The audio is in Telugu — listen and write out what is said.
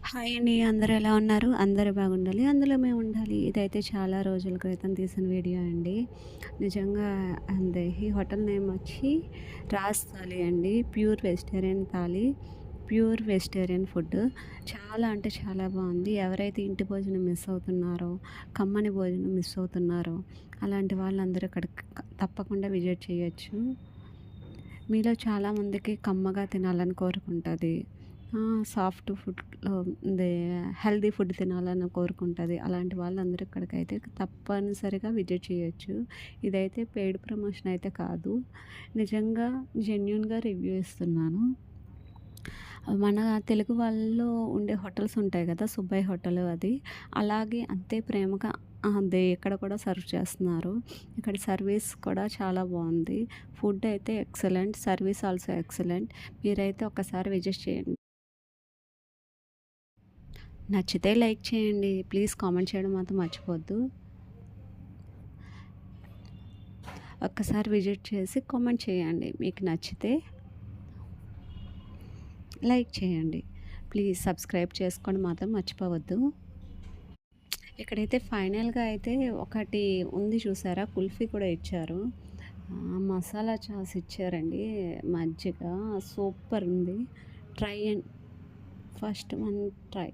హాయ్ అండి. అందరూ ఎలా ఉన్నారు? అందరూ బాగుండాలి. అందులో మేము ఉండాలి. ఇదైతే చాలా రోజుల క్రితం తీసిన వీడియో అండి. నిజంగా అంతే. ఈ హోటల్ నేమ్ వచ్చి రాజ్ థాలి అండి. Pure vegetarian thali. Pure vegetarian food. చాలా అంటే చాలా బావుంది. ఎవరైతే ఇంటి భోజనం మిస్ అవుతున్నారో, కమ్మని భోజనం మిస్ అవుతున్నారో, అలాంటి వాళ్ళందరూ ఇక్కడికి తప్పకుండా విజిట్ చేయొచ్చు. మీలో చాలామందికి కమ్మగా తినాలని కోరుకుంటది. సాఫ్ట్ ఫుడ్‌లో అదే హెల్తీ ఫుడ్ తినాలని కోరుకుంటది. అలాంటి వాళ్ళందరూ ఇక్కడికైతే తప్పనిసరిగా విజిట్ చేయొచ్చు. ఇదైతే పెయిడ్ ప్రమోషన్ అయితే కాదు. నిజంగా జెన్యూన్‌గా రివ్యూ ఇస్తున్నాను. మన తెలుగు వాళ్ళలో ఉండే హోటల్స్ ఉంటాయి కదా! సుబ్బయ్య హోటలు అది. అలాగే అంతే ప్రేమగా అదే ఇక్కడ కూడా సర్వ్ చేస్తున్నారు. ఇక్కడ సర్వీస్ కూడా చాలా బావుంది. ఫుడ్ అయితే ఎక్సలెంట్. Service also excellent. మీరైతే ఒక్కసారి విజిట్ చేయండి. నచ్చితే లైక్ చేయండి. ప్లీజ్ కామెంట్ చేయడం మాత్రం మర్చిపోవద్దు. ఒక్కసారి విజిట్ చేసి కామెంట్ చేయండి. మీకు నచ్చితే లైక్ చేయండి. ప్లీజ్ సబ్స్క్రైబ్ చేసుకోవడం మాత్రం మర్చిపోవద్దు. ఇక్కడైతే ఫైనల్‌గా అయితే ఒకటి ఉంది చూసారా? కుల్ఫీ కూడా ఇచ్చారు. మసాలా చాస్ ఇచ్చారండి. మజ్జిగ సూపర్ ఉంది. Try and first one try.